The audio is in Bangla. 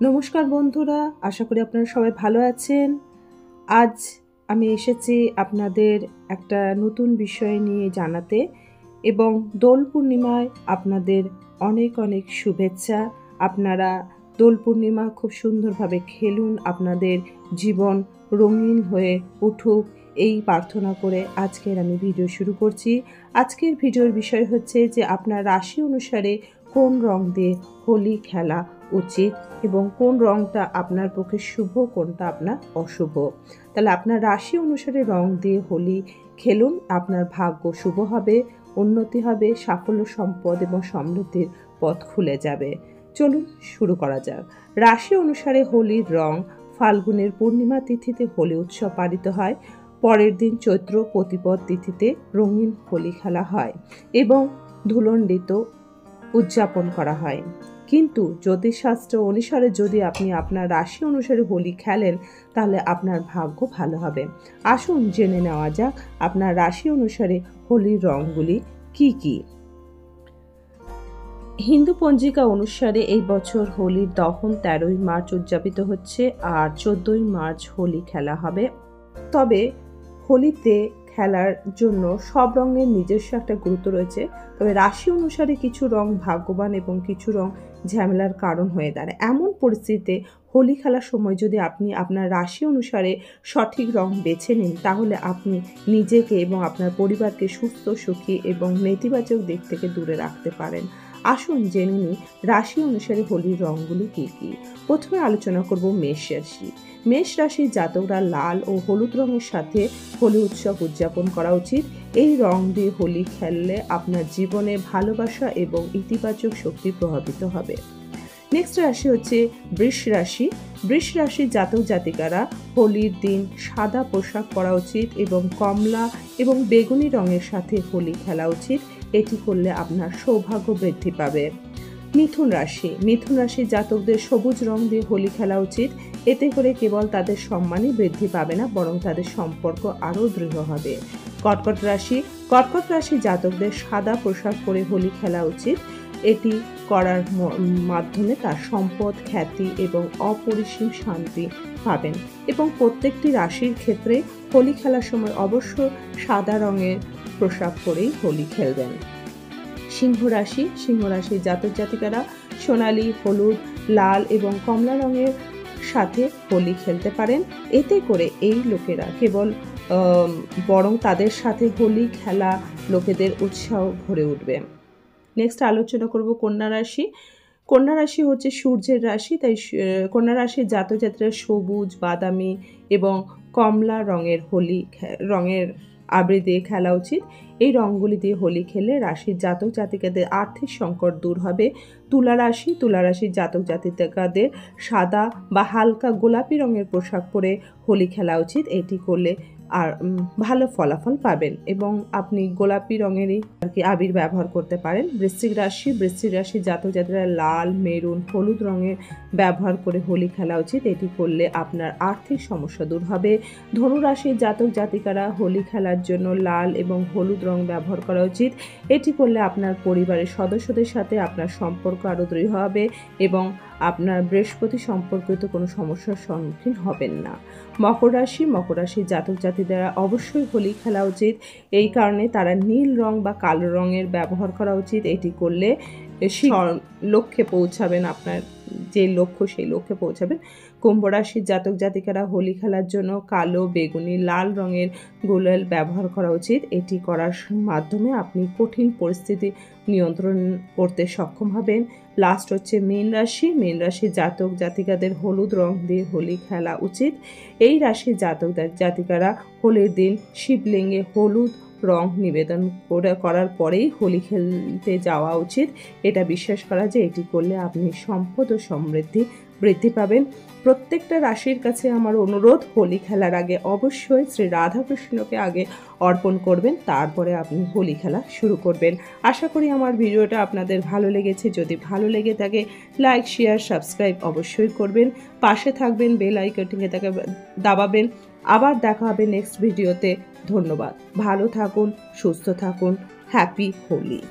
নমস্কার বন্ধুরা, আশা করি আপনারা সবাই ভালো আছেন। আজ আমি এসেছি আপনাদের একটা নতুন বিষয় নিয়ে জানাতে এবং দোল পূর্ণিমায় আপনাদের অনেক অনেক শুভেচ্ছা। আপনারা দোল পূর্ণিমা খুব সুন্দরভাবে খেলুন, আপনাদের জীবন রঙিন হয়ে উঠুক এই প্রার্থনা করে আজকের আমি ভিডিও শুরু করছি। আজকের ভিডিওর বিষয় হচ্ছে যে আপনার রাশি অনুসারে কোন রং দিয়ে হোলি খেলা উচিত এবং কোন রংটা আপনার পক্ষে শুভ, কোনটা আপনার অশুভ। তাহলে আপনার রাশি অনুসারে রং দিয়ে হোলি খেলুন, আপনার ভাগ্য শুভ হবে, উন্নতি হবে, সাফল্য, সম্পদ এবং সমৃদ্ধির পথ খুলে যাবে। চলুন শুরু করা যাক। রাশি অনুসারে হোলির রং ফাল্গুনের পূর্ণিমা তিথিতে হোলি উৎসব পালিত হয়। পরের দিন চৈত্র প্রতিপদ তিথিতে রঙিন হোলি খেলা হয় এবং ধুলণ্ডিত উদযাপন করা হয়। কিন্তু জ্যোতিষশাস্ত্র অনুসারে যদি আপনি আপনার রাশি অনুসারে হোলি খেলেন তাহলে আপনার ভাগ্য ভালো হবে। আসুন জেনে নেওয়া যাক আপনার রাশি অনুসারে হোলির রঙগুলি কি কি। হিন্দু পঞ্জিকা অনুসারে এই বছর হোলির দহন 13ই মার্চ উদযাপিত হচ্ছে আর 14ই মার্চ হোলি খেলা হবে। তবে হোলিতে খেলার জন্য সব রঙের নিজস্ব একটা গুরুত্ব রয়েছে। তবে রাশি অনুসারে কিছু রং ভাগ্যবান এবং কিছু রং ঝামেলার কারণ হয়ে দাঁড়ায়। এমন পরিস্থিতিতে হোলি খেলার সময় যদি আপনি আপনার রাশি অনুসারে সঠিক রং বেছে নিন তাহলে আপনি নিজেকে এবং আপনার পরিবারকে সুস্থ, সুখী এবং নেতিবাচক দিক থেকে দূরে রাখতে পারেন। আসুন জেনে নিই রাশি অনুসারে হোলির রঙগুলি কী কী। প্রথমে আলোচনা করব মেষ রাশি। মেষ রাশির জাতকরা লাল ও হলুদ রঙের সাথে হোলি উৎসব উদযাপন করা উচিত। এই রং দিয়ে হোলি খেললে আপনার জীবনে ভালোবাসা এবং ইতিবাচক শক্তি প্রভাবিত হবে। নেক্সট রাশি হচ্ছে বৃষ রাশি। বৃষ রাশির জাতক জাতিকারা হোলির দিন সাদা পোশাক পরা উচিত এবং কমলা এবং বেগুনি রঙের সাথে হোলি খেলা উচিত। এটি করলে আপনার সৌভাগ্য বৃদ্ধি পাবে। মিথুন রাশি। মিথুন রাশির জাতকদের সবুজ রং দিয়ে হোলি খেলা উচিত। এতে করে কেবল তাদের সম্মানই বৃদ্ধি পাবে না, বরং তাদের সম্পর্ক আরও দৃঢ় হবে। কর্কট রাশি। কর্কট রাশির জাতকদের সাদা পোশাক পরে হোলি খেলা উচিত। এটি করার মাধ্যমে তার সম্পদ, খ্যাতি এবং অপরিসীম শান্তি পাবেন এবং প্রত্যেকটি রাশির ক্ষেত্রে হোলি খেলার সময় অবশ্য সাদা রঙের পোশাক পরেই হোলি খেলবেন। সিংহ রাশি। সিংহ রাশির জাতক জাতিকারা সোনালী, হলুদ, লাল এবং কমলা রঙের সাথে হোলি খেলতে পারেন। এতে করে এই লোকেরা কেবল বরং তাদের সাথে হোলি খেলা লোকেদের উৎসাহ ভরে উঠবে। নেক্সট আলোচনা করব কন্যা রাশি। কন্যা রাশি হচ্ছে সূর্যের রাশি, তাই কন্যা রাশির জাতক জাতিরা সবুজ, বাদামি এবং কমলা রঙের হোলি রঙের আবৃ দিয়ে খেলা উচিত। এই রঙগুলি দিয়ে হোলি খেলে রাশির জাতক জাতিকাদের আর্থিক সংকট দূর হবে। তুলা রাশি। তুলা রাশির জাতক জাতিকাদের সাদা বা হালকা গোলাপি রঙের পোশাক পরে হোলি খেলা উচিত। এটি করলে আর ভালো ফলাফল পাবেন এবং আপনি গোলাপি রঙেরই আবির ব্যবহার করতে পারেন। বৃশ্চিক রাশি। বৃশ্চিক রাশির জাতক জাতিরা লাল, মেরুন, হলুদ রঙের ব্যবহার করে হোলি খেলা উচিত। এটি করলে আপনার আর্থিক সমস্যা দূর হবে। ধনু রাশির জাতক জাতিকারা হোলি খেলার জন্য লাল এবং হলুদ রং ব্যবহার করা উচিত। এটি করলে আপনার পরিবারের সদস্যদের সাথে আপনার সম্পর্ক আরও দৃঢ় হবে এবং আপনার বৃহস্পতি সম্পর্কিত কোনো সমস্যার সম্মুখীন হবেন না। মকর রাশি। মকর রাশির জাতক জাতিরা অবশ্যই হোলি খেলা উচিত। এই কারণে তারা নীল রং বা কালো রঙের ব্যবহার করা উচিত। এটি করলে লক্ষ্যে পৌঁছাবেন, আপনার যে লক্ষ্য সেই লক্ষ্যে পৌঁছাবেন। কুম্ভ রাশির জাতক জাতিকারা হোলি খেলার জন্য কালো, বেগুনি, লাল রঙের গুলাল ব্যবহার করা উচিত। এটি করার মাধ্যমে আপনি কঠিন পরিস্থিতি নিয়ন্ত্রণ করতে সক্ষম হবেন। লাস্ট হচ্ছে মীন রাশি। মীন রাশির জাতক জাতিকাদের হলুদ রং দিয়ে হোলি খেলা উচিত। এই রাশির জাতক জাতিকারা হোলির দিন শিবলিঙ্গে হলুদ রং নিবেদন করার পরেই হোলি খেলতে যাওয়া উচিত। এটা বিশ্বাস করা যায় এটি করলে আপনি সম্পদ ও সমৃদ্ধি বৃদ্ধি পাবেন। প্রত্যেকটা রাশির কাছে আমার অনুরোধ, হোলি খেলার আগে অবশ্যই শ্রী রাধাকৃষ্ণকে আগে অর্পণ করবেন, তারপরে আপনি হোলি খেলা শুরু করবেন। আশা করি আমার ভিডিওটা আপনাদের ভালো লেগেছে। যদি ভালো লেগে থাকে লাইক, শেয়ার, সাবস্ক্রাইব অবশ্যই করবেন। পাশে থাকবেন, বেল আইকনটিকে দাবাবেন। আবার দেখা হবে নেক্সট ভিডিওতে। ধন্যবাদ। ভালো থাকুন, সুস্থ থাকুন। হ্যাপি হোলি।